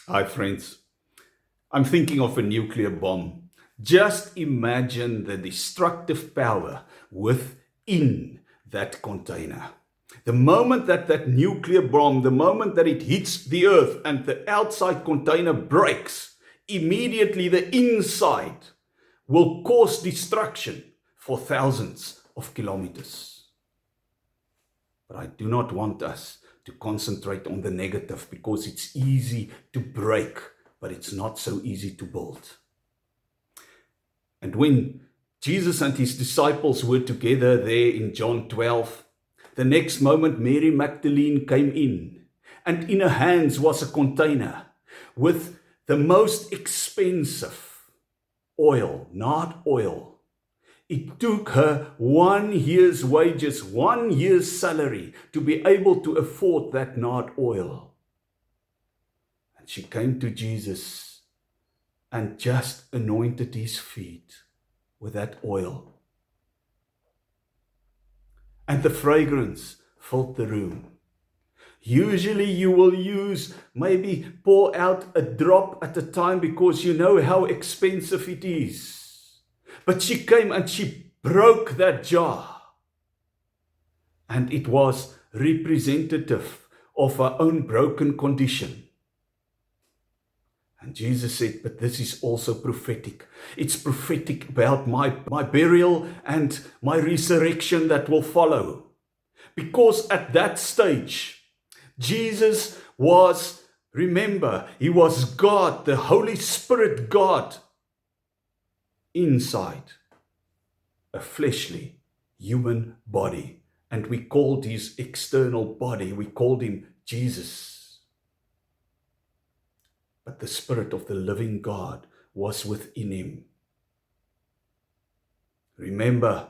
Hi, friends. I'm thinking of a nuclear bomb. Just imagine the destructive power within that container. The moment that nuclear bomb, the moment that it hits the earth and the outside container breaks, immediately the inside will cause destruction for thousands of kilometers. But I do not want us to concentrate on the negative because it's easy to break, but it's not so easy to build. And when Jesus and his disciples were together there in John 12, the next moment Mary Magdalene came in, and in her hands was a container with the most expensive oil, not oil. It took her 1 year's wages, 1 year's salary to be able to afford that nard oil. And she came to Jesus and just anointed his feet with that oil. And the fragrance filled the room. Usually you will maybe pour out a drop at a time because you know how expensive it is. But she came and she broke that jar. And it was representative of her own broken condition. And Jesus said, but this is also prophetic. It's prophetic about my burial and my resurrection that will follow. Because at that stage, Jesus was, remember, he was God, the Holy Spirit God, inside a fleshly human body. And we called his external body, we called him Jesus. But the Spirit of the living God was within him. Remember,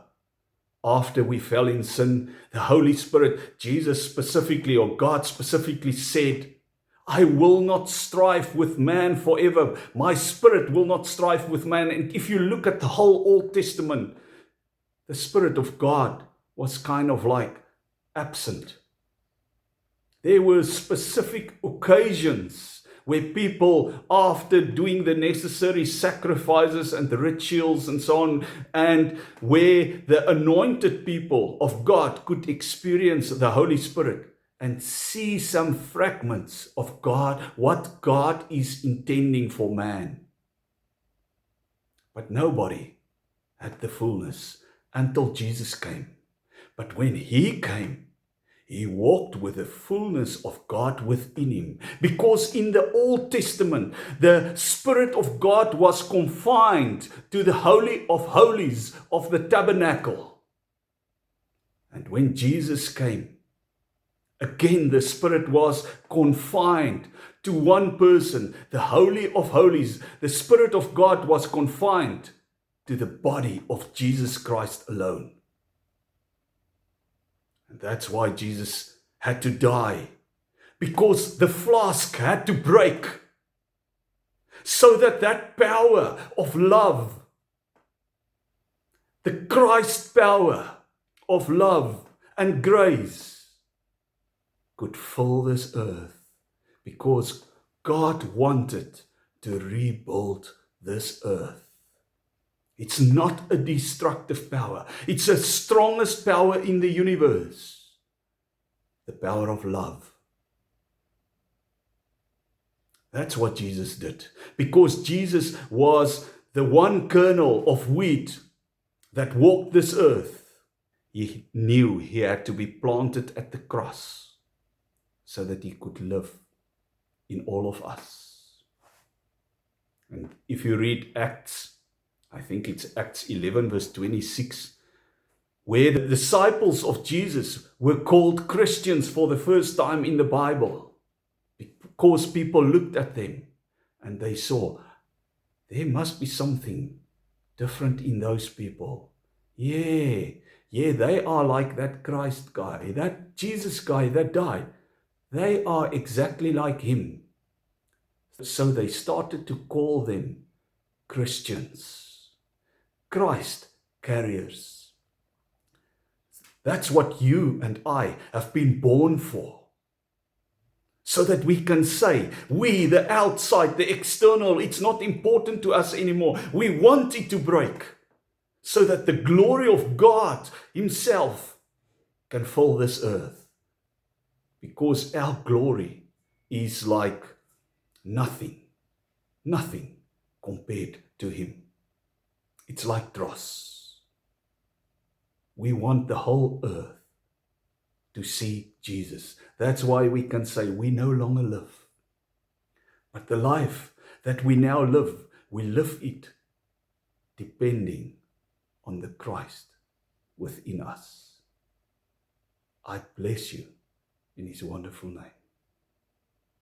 after we fell in sin, the Holy Spirit, Jesus specifically, or God specifically said, I will not strive with man forever. My spirit will not strive with man. And if you look at the whole Old Testament, the Spirit of God was kind of like absent. There were specific occasions where people, after doing the necessary sacrifices and the rituals and so on, and where the anointed people of God could experience the Holy Spirit and see some fragments of God, what God is intending for man. But nobody had the fullness until Jesus came. But when he came, he walked with the fullness of God within him. Because in the Old Testament, the Spirit of God was confined to the Holy of Holies of the tabernacle. And when Jesus came, again the Spirit was confined to one person, the Holy of Holies. The Spirit of God was confined to the body of Jesus Christ alone. And that's why Jesus had to die, because the flask had to break, so that power of love, the Christ power of love and grace, could fill this earth, because God wanted to rebuild this earth. It's not a destructive power. It's the strongest power in the universe. The power of love. That's what Jesus did. Because Jesus was the one kernel of wheat that walked this earth. He knew he had to be planted at the cross so that he could live in all of us. And if you read Acts, I think it's Acts 11 verse 26, where the disciples of Jesus were called Christians for the first time in the Bible, because people looked at them and they saw there must be something different in those people. Yeah, they are like that Christ guy, that Jesus guy that died. They are exactly like him. So they started to call them Christians. Christ carriers. That's what you and I have been born for. so that we can say, we, the outside, the external, it's not important to us anymore. We want it to break so that the glory of God Himself can fill this earth. Because our glory is like nothing compared to Him. It's like dross. We want the whole earth to see Jesus. That's why we can say we no longer live. But the life that we now live, we live it depending on the Christ within us. I bless you in His wonderful name.